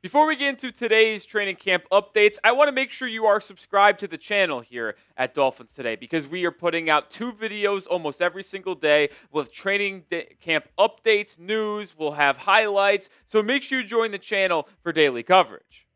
Before we get into today's training camp updates, I want to make sure you are subscribed to the channel here at Dolphins Today because we are putting out 2 videos almost every single day with camp updates, news, we'll have highlights, so make sure you join the channel for daily coverage.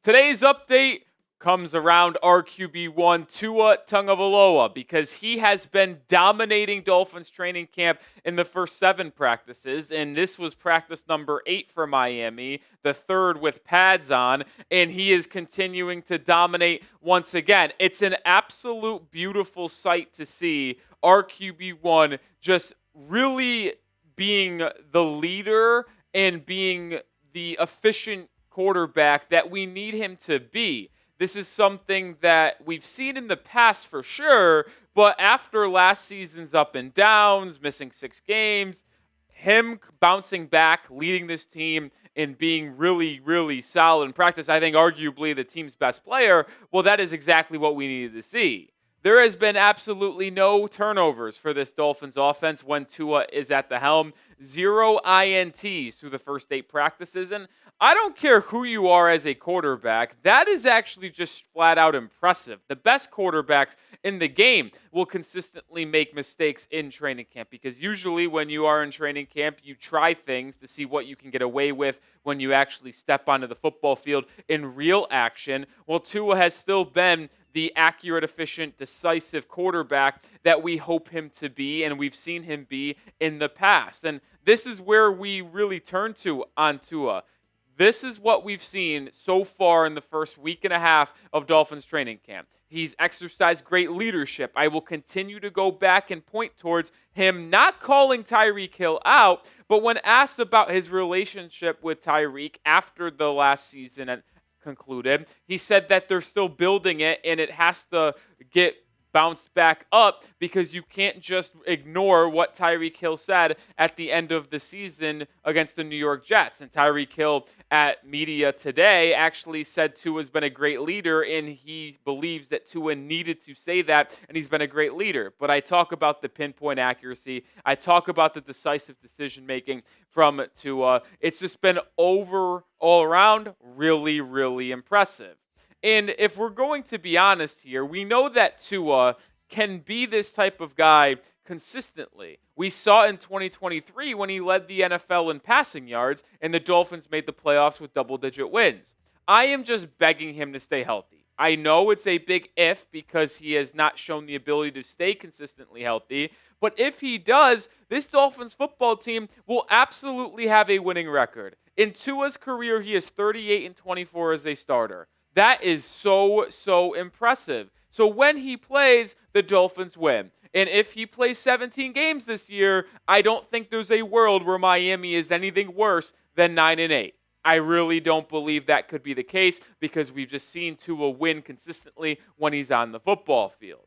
Today's update comes around our QB1 Tua Tagovailoa because he has been dominating Dolphins training camp in the first 7 practices, and this was practice number 8 for Miami, the 3rd with pads on, and he is continuing to dominate once again. It's an absolute beautiful sight to see our QB1 just really being the leader and being the efficient quarterback that we need him to be. This is something that we've seen in the past for sure, but after last season's up and downs, missing 6 games, him bouncing back, leading this team, and being really, really solid in practice, I think arguably the team's best player, well, that is exactly what we needed to see. There has been absolutely no turnovers for this Dolphins offense when Tua is at the helm. 0 INTs through the first 8 practices. And I don't care who you are as a quarterback. That is actually just flat out impressive. The best quarterbacks in the game will consistently make mistakes in training camp because usually when you are in training camp, you try things to see what you can get away with when you actually step onto the football field in real action. Well, Tua has still been the accurate, efficient, decisive quarterback that we hope him to be and we've seen him be in the past. And this is where we really turn to on Tua. This is what we've seen so far in the first week and a half of Dolphins training camp. He's exercised great leadership. I will continue to go back and point towards him not calling Tyreek Hill out, but when asked about his relationship with Tyreek after the last season concluded, he said that they're still building it and it has to get bounced back up because you can't just ignore what Tyreek Hill said at the end of the season against the New York Jets. And Tyreek Hill at media today actually said Tua's been a great leader and he believes that Tua needed to say that and he's been a great leader. But I talk about the pinpoint accuracy. I talk about the decisive decision making from Tua. It's just been all around really, really impressive. And if we're going to be honest here, we know that Tua can be this type of guy consistently. We saw in 2023 when he led the NFL in passing yards and the Dolphins made the playoffs with double-digit wins. I am just begging him to stay healthy. I know it's a big if because he has not shown the ability to stay consistently healthy, but if he does, this Dolphins football team will absolutely have a winning record. In Tua's career, he is 38-24 as a starter. That is so impressive. So when he plays, the Dolphins win. And if he plays 17 games this year, I don't think there's a world where Miami is anything worse than 9-8. I really don't believe that could be the case because we've just seen Tua win consistently when he's on the football field.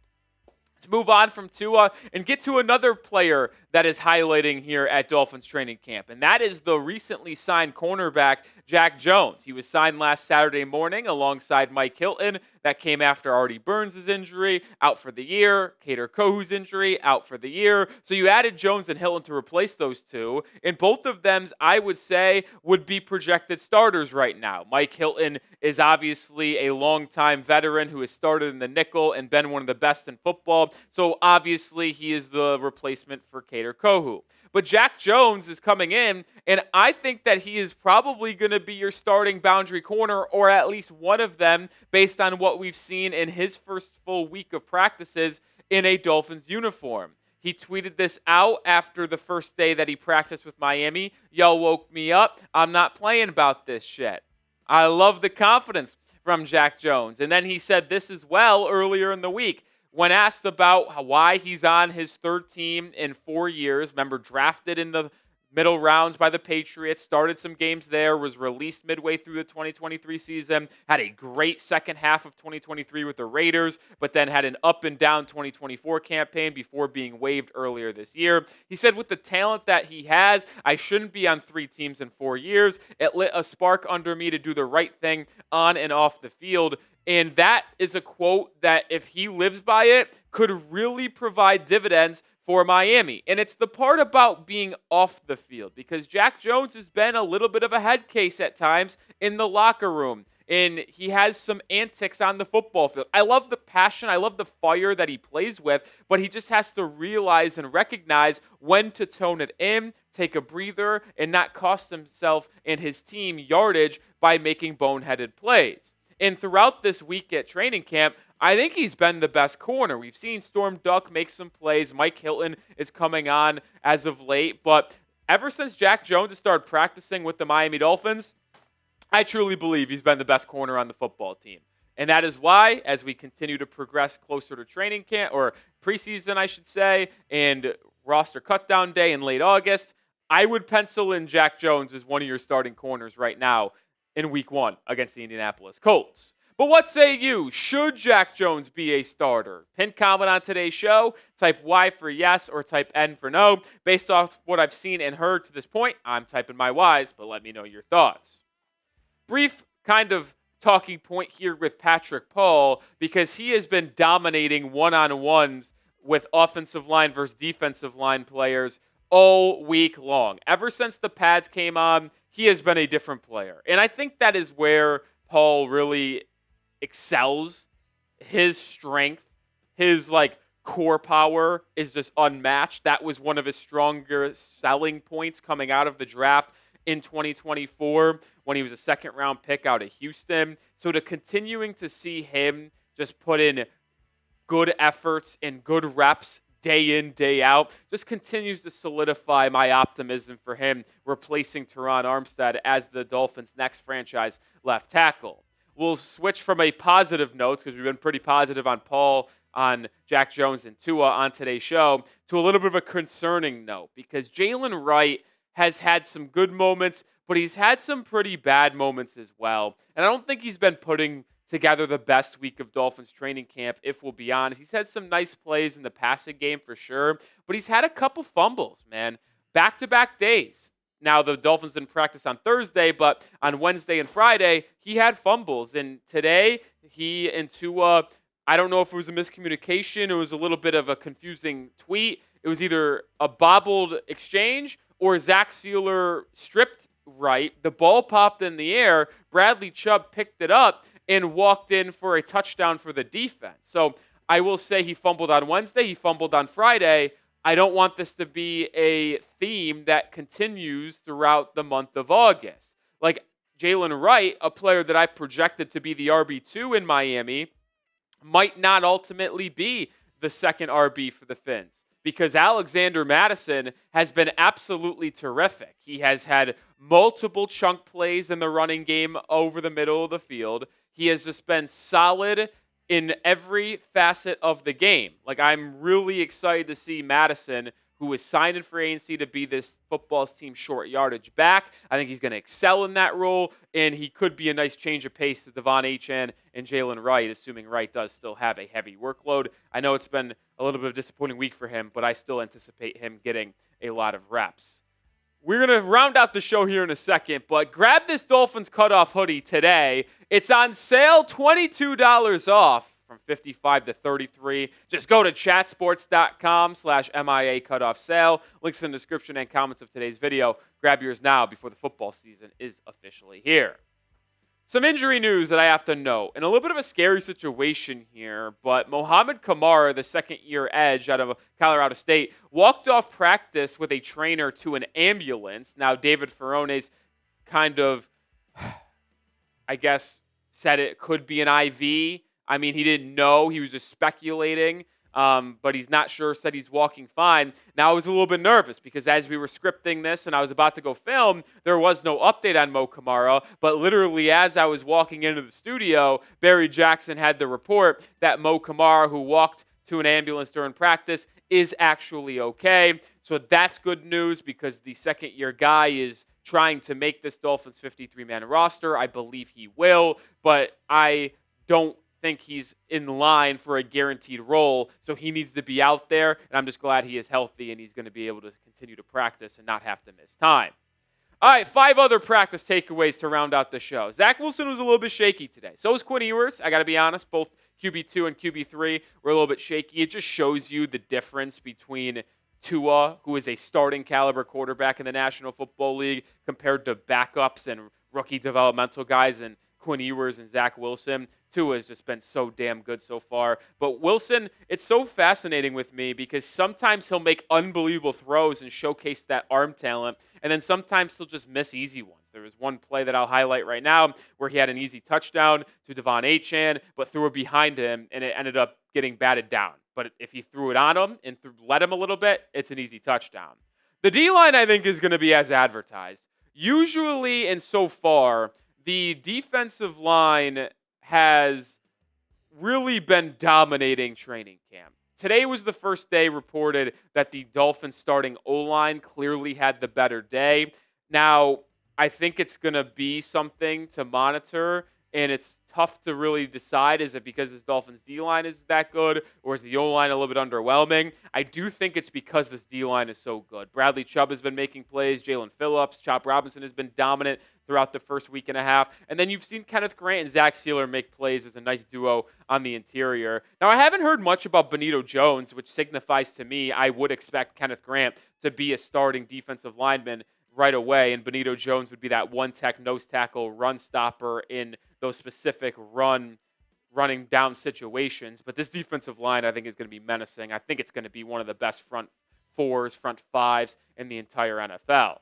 Let's move on from Tua and get to another player that is highlighting here at Dolphins training camp, and that is the recently signed cornerback Jack Jones. He was signed last Saturday morning alongside Mike Hilton. That came after Artie Burns' injury, out for the year. Kader Kohou's injury, out for the year. So you added Jones and Hilton to replace those two, and both of them, I would say, would be projected starters right now. Mike Hilton is obviously a longtime veteran who has started in the nickel and been one of the best in football, so obviously he is the replacement for Kader Kohou. But Jack Jones is coming in, and I think that he is probably going to be your starting boundary corner, or at least one of them, based on what we've seen in his first full week of practices in a Dolphins uniform. He tweeted this out after the first day that he practiced with Miami. Y'all woke me up. I'm not playing about this shit. I love the confidence from Jack Jones. And then he said this as well earlier in the week. When asked about why he's on his 3rd team in 4 years, remember, drafted in the middle rounds by the Patriots, started some games there, was released midway through the 2023 season, had a great second half of 2023 with the Raiders, but then had an up and down 2024 campaign before being waived earlier this year. He said, with the talent that he has, I shouldn't be on 3 teams in 4 years. It lit a spark under me to do the right thing on and off the field. And that is a quote that, if he lives by it, could really provide dividends for Miami. And it's the part about being off the field, because Jack Jones has been a little bit of a head case at times in the locker room. And he has some antics on the football field. I love the passion. I love the fire that he plays with, but he just has to realize and recognize when to tone it in, take a breather, and not cost himself and his team yardage by making boneheaded plays. And throughout this week at training camp, I think he's been the best corner. We've seen Storm Duck make some plays. Mike Hilton is coming on as of late. But ever since Jack Jones has started practicing with the Miami Dolphins, I truly believe he's been the best corner on the football team. And that is why, as we continue to progress closer to training camp, or preseason, I should say, and roster cutdown day in late August, I would pencil in Jack Jones as one of your starting corners right now in week 1 against the Indianapolis Colts. But what say you? Should Jack Jones be a starter? Pin comment on today's show. Type Y for yes or type N for no. Based off what I've seen and heard to this point, I'm typing my Ys, but let me know your thoughts. Brief kind of talking point here with Patrick Paul, because he has been dominating one-on-ones with offensive line versus defensive line players all week long. Ever since the pads came on, he has been a different player. And I think that is where Paul really excels. His strength, his core power is just unmatched. That was one of his stronger selling points coming out of the draft in 2024 when he was a second-round pick out of Houston. So to continuing to see him just put in good efforts and good reps day in, day out, just continues to solidify my optimism for him replacing Teron Armstead as the Dolphins' next franchise left tackle. We'll switch from a positive note, because we've been pretty positive on Paul, on Jack Jones, and Tua on today's show, to a little bit of a concerning note, because Jaylen Wright has had some good moments, but he's had some pretty bad moments as well. And I don't think he's been putting together the best week of Dolphins training camp, if we'll be honest. He's had some nice plays in the passing game for sure, but he's had a couple fumbles, man. Back-to-back days. Now, the Dolphins didn't practice on Thursday, but on Wednesday and Friday, he had fumbles. And today, he and Tua, I don't know if it was a miscommunication, it was a little bit of a confusing tweet. It was either a bobbled exchange or Zach Sealer stripped Wright. The ball popped in the air. Bradley Chubb picked it up and walked in for a touchdown for the defense. So I will say he fumbled on Wednesday. He fumbled on Friday. I don't want this to be a theme that continues throughout the month of August. Like Jaylen Wright, a player that I projected to be the RB2 in Miami, might not ultimately be the second RB for the Fins, because Alexander Mattison has been absolutely terrific. He has had multiple chunk plays in the running game over the middle of the field. He has just been solid in every facet of the game. I'm really excited to see Mattison, who is signed in free agency to be this football's team short yardage back. I think he's going to excel in that role, and he could be a nice change of pace to Devon Achane and Jaylen Wright, assuming Wright does still have a heavy workload. I know it's been a little bit of a disappointing week for him, but I still anticipate him getting a lot of reps. We're going to round out the show here in a second, but grab this Dolphins cutoff hoodie today. It's on sale, $22 off from $55 to $33. Just go to chatsports.com/MIA cutoff sale. Links in the description and comments of today's video. Grab yours now before the football season is officially here. Some injury news that I have to note, and a little bit of a scary situation here, but Mohamed Kamara, the second-year edge out of Colorado State, walked off practice with a trainer to an ambulance. Now, David Ferrone's kind of, I guess, said it could be an IV. I mean, he didn't know. He was just speculating, but he's not sure, said he's walking fine. Now, I was a little bit nervous because as we were scripting this and I was about to go film, there was no update on Mo Kamara, but literally as I was walking into the studio, Barry Jackson had the report that Mo Kamara, who walked to an ambulance during practice, is actually okay. So that's good news because the second-year guy is trying to make this Dolphins 53-man roster. I believe he will, but I don't think he's in line for a guaranteed role, so he needs to be out there, and I'm just glad he is healthy and he's going to be able to continue to practice and not have to miss time. All right, 5 other practice takeaways to round out the show. Zach Wilson was a little bit shaky today. So was Quinn Ewers. I got to be honest, both QB2 and QB3 were a little bit shaky. It just shows you the difference between Tua, who is a starting caliber quarterback in the National Football League, compared to backups and rookie developmental guys and Quinn Ewers and Zach Wilson. Tua has just been so damn good so far. But Wilson, it's so fascinating with me because sometimes he'll make unbelievable throws and showcase that arm talent, and then sometimes he'll just miss easy ones. There was one play that I'll highlight right now where he had an easy touchdown to Devon Achane, but threw it behind him, and it ended up getting batted down. But if he threw it on him and let him a little bit, it's an easy touchdown. The D-line, I think, is going to be as advertised. Usually, and so far, the defensive line has really been dominating training camp. Today was the first day reported that the Dolphins starting O-line clearly had the better day. Now, I think it's going to be something to monitor, and it's tough to really decide. Is it because this Dolphins D-line is that good, or is the O-line a little bit underwhelming? I do think it's because this D-line is so good. Bradley Chubb has been making plays. Jalen Phillips, Chop Robinson has been dominant throughout the first week and a half. And then you've seen Kenneth Grant and Zach Sealer make plays as a nice duo on the interior. Now, I haven't heard much about Benito Jones, which signifies to me I would expect Kenneth Grant to be a starting defensive lineman right away, and Benito Jones would be that one-tech nose tackle run stopper in those specific running down situations. But this defensive line, I think, is going to be menacing. I think it's going to be one of the best front fours, front fives in the entire NFL.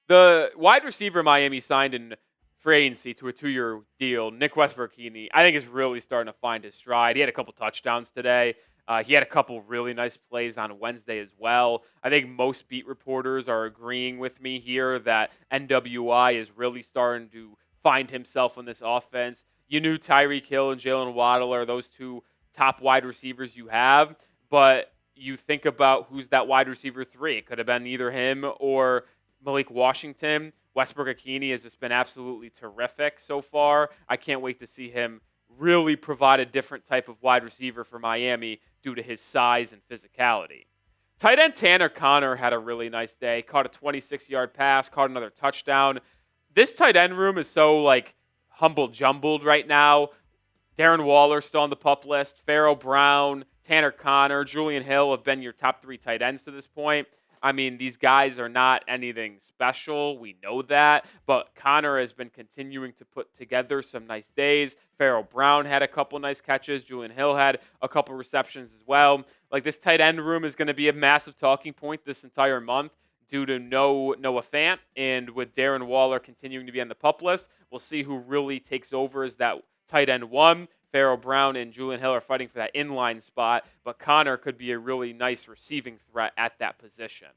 The wide receiver Miami signed in free agency to a 2-year deal, Nic Rohloff, I think is really starting to find his stride. He had a couple touchdowns today. He had a couple really nice plays on Wednesday as well. I think most beat reporters are agreeing with me here that NWI is really starting to find himself in this offense. You knew Tyreek Hill and Jaylen Waddle are those 2 top wide receivers you have, but you think about who's that wide receiver 3. It could have been either him or Malik Washington. Westbrook-Ikhine has just been absolutely terrific so far. I can't wait to see him really provide a different type of wide receiver for Miami due to his size and physicality. Tight end Tanner Conner had a really nice day. Caught a 26-yard pass, caught another touchdown. This tight end room is so, humble jumbled right now. Darren Waller still on the PUP list. Pharaoh Brown, Tanner Conner, Julian Hill have been your top 3 tight ends to this point. I mean, these guys are not anything special. We know that. But Connor has been continuing to put together some nice days. Pharaoh Brown had a couple nice catches. Julian Hill had a couple receptions as well. This tight end room is going to be a massive talking point this entire month due to no Noah Fant. And with Darren Waller continuing to be on the PUP list, we'll see who really takes over as that tight end 1. Pharaoh Brown and Julian Hill are fighting for that inline spot, but Connor could be a really nice receiving threat at that position.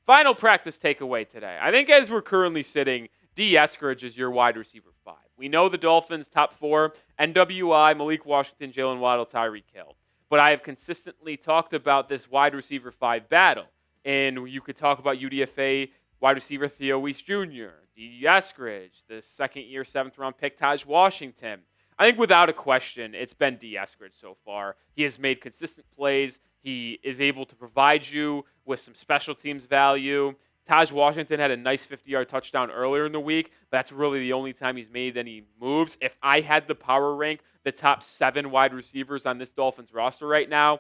Final practice takeaway today. I think as we're currently sitting, D. Eskridge is your wide receiver 5. We know the Dolphins' top 4, NWI, Malik Washington, Jaylen Waddle, Tyreek Hill. But I have consistently talked about this wide receiver 5 battle. And you could talk about UDFA wide receiver Theo Weiss Jr., D. Eskridge, the second-year, 7th-round pick Taj Washington. I think without a question, it's been D. Eskridge so far. He has made consistent plays. He is able to provide you with some special teams value. Taj Washington had a nice 50-yard touchdown earlier in the week. But that's really the only time he's made any moves. If I had the power rank the top 7 wide receivers on this Dolphins roster right now,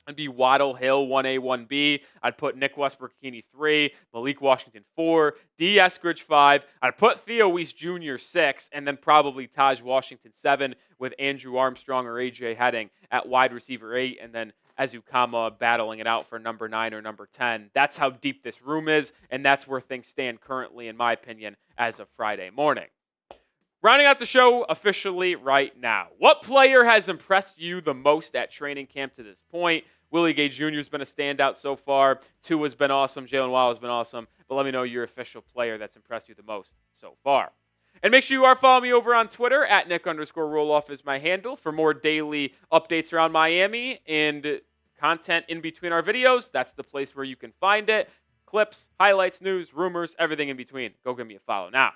I'd be Waddle, Hill, 1A, 1B. I'd put Nick Westbrook-Ikhine 3, Malik Washington 4, D. Eskridge 5. I'd put Theo Weiss Jr. 6, and then probably Taj Washington 7 with Andrew Armstrong or A.J. Heading at wide receiver 8, and then Ezukama battling it out for number 9 or number 10. That's how deep this room is, and that's where things stand currently, in my opinion, as of Friday morning. Rounding out the show officially right now. What player has impressed you the most at training camp to this point? Willie Gay Jr. has been a standout so far. Tua's been awesome. Jaylen Waddle has been awesome. But let me know your official player that's impressed you the most so far. And make sure you are following me over on Twitter. At Nic_Rohloff is my handle for more daily updates around Miami and content in between our videos. That's the place where you can find it. Clips, highlights, news, rumors, everything in between. Go give me a follow now.